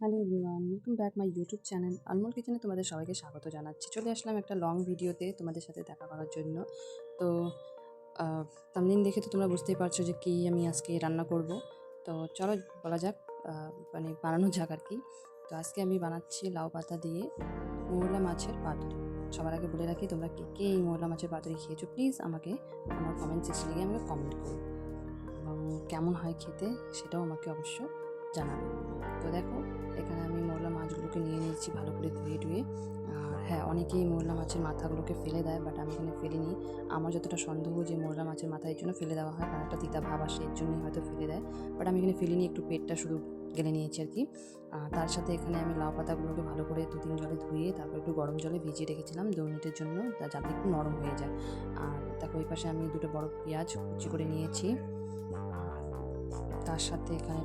Hello everyone, welcome back my YouTube channel Anmol কিচেনে। তোমাদের সবাইকে স্বাগত জানাচ্ছি। চলে আসলাম একটা লং ভিডিওতে তোমাদের সাথে দেখা করার জন্য। তো থাম্বনেল দেখে তো তোমরা বুঝতেই পারছো যে কী আমি আজকে রান্না করব। তো চলো বলা যাক, মানে বানানো যাক আর কি। তো আজকে আমি বানাচ্ছি লাউ পাতা দিয়ে মৌরলা মাছের পাতুরি। সবার আগে বলে রাখি, তোমরা কে কে এই মৌরলা মাছের পাতুরি খেয়েছো প্লিজ আমাকে আমার কমেন্ট সেকশনে গিয়ে আমাকে কমেন্ট করো, এবং কেমন হয় খেতে সেটাও আমাকে অবশ্য জানাবে। তো দেখো, এখানে আমি মৌরলা মাছগুলোকে নিয়ে নিয়েছি ভালো করে ধুয়ে টুয়ে। আর হ্যাঁ, অনেকেই মৌরলা মাছের মাথাগুলোকে ফেলে দেয়, বাট আমি এখানে ফেলিনি। আমার যতটা সন্দেহ যে মৌরলা মাছের মাথা এর জন্য ফেলে দেওয়া হয়, কারণ একটা তিতা ভাব আসে, এর জন্যই হয়তো ফেলে দেয়। বাট আমি এখানে ফেলিনি, একটু পেটটা শুধু গেলে নিয়েছি আর কি। তার সাথে এখানে আমি লাউ পাতাগুলোকে ভালো করে 2-3 জলে ধুয়ে তারপর একটু গরম জলে ভিজিয়ে রেখেছিলাম 2 মিনিটের জন্য, যাতে একটু নরম হয়ে যায়। আর দেখো, ওই পাশে আমি 2টো বড় পেঁয়াজ কুচি করে নিয়েছি। তার সাথে এখানে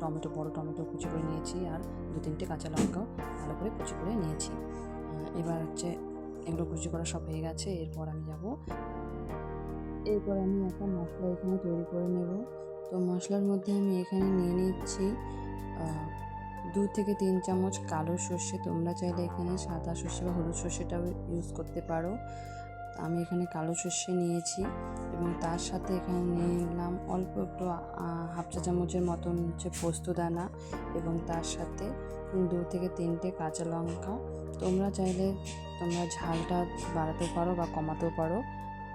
টমেটো বড় টমেটো কুচি করে নিয়েছি, আর 2-3টে কাঁচা লঙ্কাও ভালো করে কুচি করে নিয়েছি। এবার হচ্ছে এগুলো কুচি করা সব হয়ে গেছে। এরপর আমি একটা মশলা এখানে তৈরি করে নেব। তো মশলার মধ্যে আমি এখানে নিয়ে নিচ্ছি 2 থেকে 3 চামচ কালো সর্ষে। তোমরা চাইলে এখানে সাদা সর্ষে বা হলুদ সর্ষেটাও ইউজ করতে পারো। আমি এখানে কালো সর্ষে নিয়েছি, এবং তার সাথে এখানে নিয়ে নিলাম অল্প একটু 1/2 চা চামচের মতন হচ্ছে পোস্তদানা, এবং তার সাথে 2 থেকে 3টে কাঁচা লঙ্কা। তোমরা চাইলে ঝালটা বাড়াতেও পারো বা কমাতেও পারো,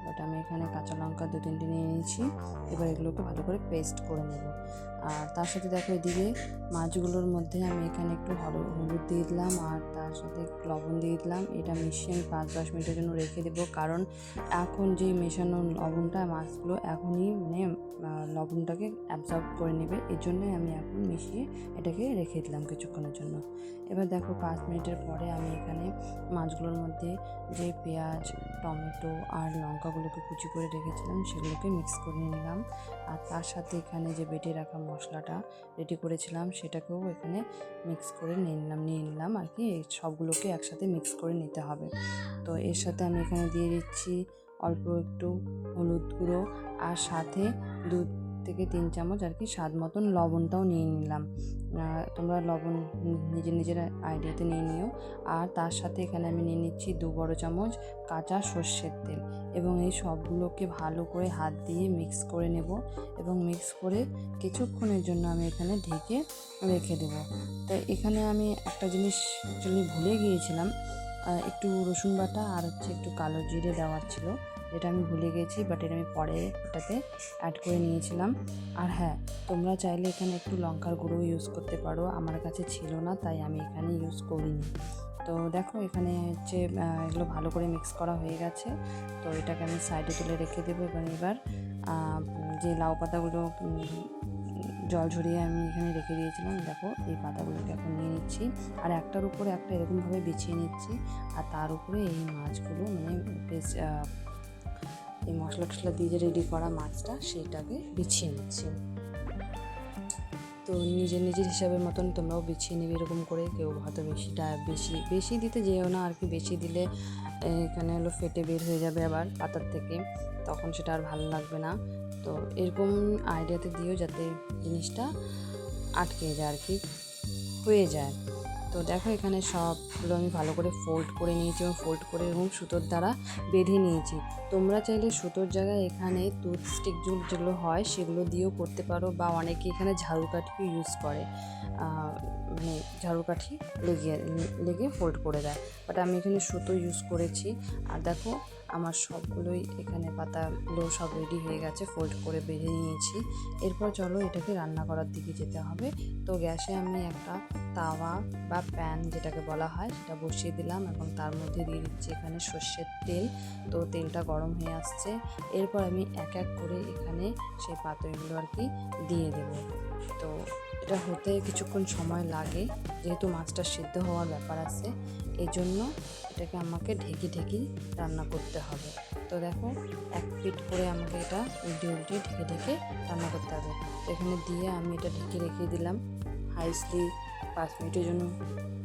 বাট আমি এখানে কাঁচা লঙ্কা 2-3টে নিয়ে নিয়েছি। এবার এগুলোকে ভালো করে পেস্ট করে নেব। আর তার সাথে দেখো, এদিকে মাছগুলোর মধ্যে আমি এখানে একটু হলুদ দিয়ে দিলাম, আর তার সাথে লবণ দিয়ে দিলাম। এটা মিশিয়ে আমি 5-10 মিনিটের জন্য রেখে দেবো, কারণ এখন যে মেশানো লবণটা মাছগুলো এখনই লবণটাকে অ্যাবজর্ব করে নেবে, এর জন্যই আমি এখন মিশিয়ে এটাকে রেখে দিলাম কিছুক্ষণের জন্য। এবার দেখো, 5 মিনিটের পরে আমি এখানে মাছগুলোর মধ্যে যে পেঁয়াজ, টমেটো আর লঙ্কাগুলোকে কুচি করে রেখেছিলাম সেগুলোকে মিক্স করে নিলাম। আর তার সাথে এখানে যে বেটে রাখা মশলাটা রেডি করেছিলাম সেটাকেও এখানে মিক্স করে নিয়ে নিলাম আর কি। এই সবগুলোকে একসাথে মিক্স করে নিতে হবে। তো এর সাথে আমি এখানে দিয়ে দিচ্ছি অল্প একটু হলুদ গুঁড়ো, আর সাথে 2 থেকে 3 চামচ আর কি স্বাদ মতন লবণটাও নিয়ে নিলাম। তোমরা লবণ নিজের আইডিয়াতে নিয়ে নিও। আর তার সাথে এখানে আমি নিয়ে নিচ্ছি 2 বড় চামচ কাঁচা সর্ষের তেল, এবং এই সবগুলোকে ভালো করে হাত দিয়ে মিক্স করে নেব, এবং মিক্স করে কিছুক্ষণের জন্য আমি এখানে ঢেকে রেখে দেবো। তো এখানে আমি একটা জিনিস অ্যাকচুয়ালি ভুলে গিয়েছিলাম, একটু রসুন বাটা আর হচ্ছে একটু কালো জিরে দেওয়ার ছিল, যেটা আমি ভুলে গেছি, বাট এটা আমি পরে ওটাতে অ্যাড করে নিয়েছিলাম। আর হ্যাঁ, তোমরা চাইলে এখানে একটু লঙ্কার গুঁড়ো ইউজ করতে পারো, আমার কাছে ছিল না তাই আমি এখানে ইউজ করিনি। তো দেখো, এখানে হচ্ছে এগুলো ভালো করে মিক্স করা হয়ে গেছে। তো এটাকে আমি সাইডে তুলে রেখে দেবো, এবং এবার যে লাউ পাতাগুলো জল ঝরিয়ে আমি এখানে রেখে দিয়েছিলাম, দেখো এই পাতাগুলোকে এখন নিয়ে নিচ্ছি, আর একটার উপরে একটা এরকমভাবে বিছিয়ে নিচ্ছি, আর তার উপরে এই মাছগুলো মানে বেশ এই মশলা টশলা দিয়ে যে রেডি করা মাছটা সেটাকে বিছিয়ে নিচ্ছি। তো নিজের হিসাবের মতন তোমরাও বিছিয়ে নেবে এরকম করে। কেউ হয়তো বেশি দিতে যেও না আর কি, বেশি দিলে এখানে হলো ফেটে বের হয়ে যাবে আবার পাতার থেকে, তখন সেটা আর ভালো লাগবে না। তো এরকম আইডিয়াতে দিও যাতে জিনিসটা আটকে যায় আর কি, হয়ে যায়। তো দেখো, এখানে সবগুলো আমি ভালো করে ফোল্ড করে নিয়েছি, এবং ফোল্ড করে এবং সুতোর দ্বারা বেঁধে নিয়েছি। তোমরা চাইলে সুতোর জায়গায় এখানে টুথস্টিক যেগুলো হয় সেগুলো দিয়েও করতে পারো, বা অনেকে এখানে ঝাড়ুকাঠিও ইউজ করে, মানে ঝাড়ুকাঠি লেগে ফোল্ড করে দেয়, বাট আমি এখানে সুতো ইউজ করেছি। আর দেখো, আমার সবগুলোই এখানে পাতাগুলো সব রেডি হয়ে গেছে, ফোল্ড করে বেঁধে নিয়েছি। এরপর চলো এটাকে রান্না করার দিকে যেতে হবে। তো গ্যাসে আমি একটা তাওয়া বা প্যান যেটাকে বলা হয় সেটা বসিয়ে দিলাম, এবং তার মধ্যে দিয়ে দিচ্ছি এখানে সর্ষের তেল। তো তেলটা গরম হয়ে আসছে। এরপর আমি এক এক করে এখানে সেই পাতাগুলো আর কি দিয়ে দেব। তো এটা হতে কিছুক্ষণ সময় লাগে, যেহেতু মাছটা সিদ্ধ হওয়ার ব্যাপার আছে, এই জন্য এটাকে আমাকে ঢেকে রান্না করতে হবে। তো দেখো, এক পিঠ করে আমাকে এটা উল্টে ঢেকে রান্না করতে হবে। তো এখানে দিয়ে আমি এটা ঢেকে রেখে দিলাম হাইস্টলি 5 মিনিটের জন্য।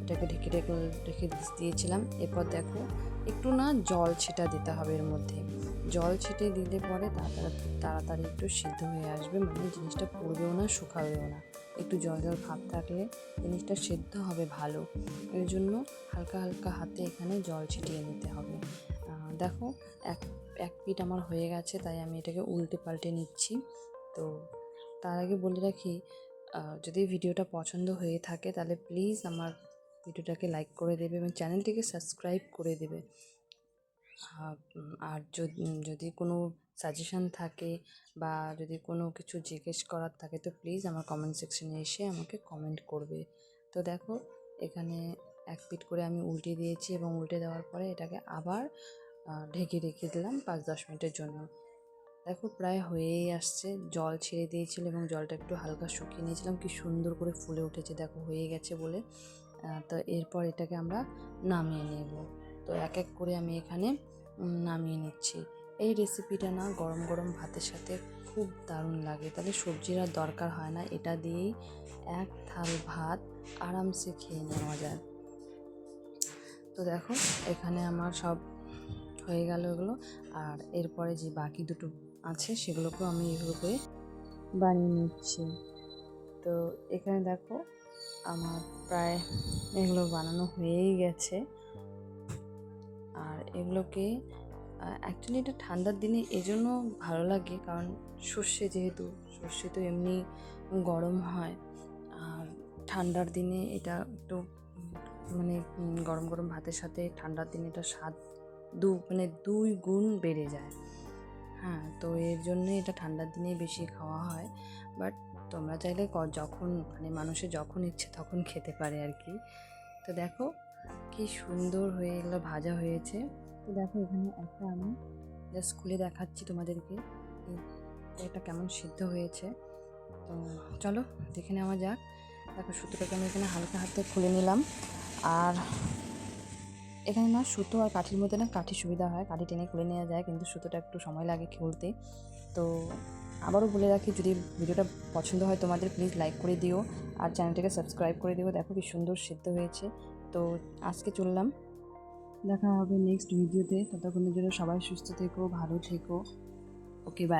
এটাকে রেখে দিয়েছিলাম। এরপর দেখো, একটু না জল ছিটা দিতে হবে এর মধ্যে, জল ছিটিয়ে দিলে পরে তাড়াতাড়ি একটু সিদ্ধ হয়ে আসবে, মানে জিনিসটা পুড়বেও না শুকাবেও না। একটু জল জল ভাব থাকলে জিনিসটা সিদ্ধ হবে ভালো। এর জন্য হালকা হালকা হাতে এখানে জল ছিটিয়ে নিতে হবে। দেখো এক পিঠ আমার হয়ে গেছে, তাই আমি এটাকে উল্টে পাল্টে নিচ্ছি। তো তার আগে বলে রাখি, যদি ভিডিওটা পছন্দ হয়ে থাকে তাহলে প্লিজ আমার ভিডিওটাকে লাইক করে দেবে এবং চ্যানেলটিকে সাবস্ক্রাইব করে দেবে। আর যদি কোনো সাজেশান থাকে বা যদি কোনো কিছু জিজ্ঞেস করার থাকে তো প্লিজ আমার কমেন্ট সেকশনে এসে আমাকে কমেন্ট করবে। তো দেখো এখানে এক পিঠ করে আমি উল্টে দিয়েছি এবং উল্টে দেওয়ার পরে এটাকে আবার ঢেকে রেখে দিলাম 5-10 মিনিটের জন্য। দেখো প্রায় হয়েই আসছে, জল ছেড়ে দিয়েছিল এবং জলটা একটু হালকা শুকিয়ে নিয়েছিলাম, কি সুন্দর করে ফুলে উঠেছে দেখো হয়ে গেছে বলে। তো এরপর এটাকে আমরা নামিয়ে নেব। তো এক এক করে আমি এখানে নামিয়ে নিচ্ছি। এই রেসিপিটা না গরম গরম ভাতের সাথে খুব দারুণ লাগে, তাহলে সবজির আর দরকার হয় না, এটা দিয়েই এক থাল ভাত আরামসে খেয়ে নেওয়া যায়। তো দেখো এখানে আমার সব হয়ে গেল এগুলো, আর এরপরে যে বাকি দুটো আছে সেগুলোকেও আমি এভাবে বানিয়ে নিচ্ছি। তো এখানে দেখো আমার প্রায় এগুলো বানানো হয়েই গেছে। আর এগুলোকে অ্যাকচুয়ালি এটা ঠান্ডার দিনে এজন্য ভালো লাগে, কারণ সর্ষে তো এমনি গরম হয়, আর ঠান্ডার দিনে এটা একটু মানে গরম গরম ভাতের সাথে ঠান্ডার দিনে এটা স্বাদ দুই গুণ বেড়ে যায়। হ্যাঁ, তো এর জন্যে এটা ঠান্ডার দিনেই বেশি খাওয়া হয়। বাট তোমরা চাইলে যখন মানে মানুষের যখন ইচ্ছে তখন খেতে পারে আর কি। তো দেখো কি সুন্দর হয়ে এগুলো ভাজা হয়েছে। তো দেখো এখানে একটা আমি জাস্ট খুলে দেখাচ্ছি তোমাদেরকে এটা কেমন সিদ্ধ হয়েছে। তো চলো দেখে নেওয়া যাক। দেখো সুতোটাকে আমি এখানে হালকা হাতে খুলে নিলাম। আর এখানে না সুতো আর কাঠির মধ্যে না কাঠি সুবিধা হয়, কাঠি টেনে খুলে নেওয়া যায়, কিন্তু সুতোটা একটু সময় লাগে খুলতে। তো আবারও বলে রাখি, যদি ভিডিওটা পছন্দ হয় তোমাদের প্লিজ লাইক করে দিও আর চ্যানেলটাকে সাবস্ক্রাইব করে দিও। দেখো কি সুন্দর সিদ্ধ হয়েছে। তো আজকে চললাম, দেখা হবে নেক্সট ভিডিওতে। ততক্ষণের জন্য সবাই সুস্থ থেকো, ভালো থেকো। ওকে, বাই।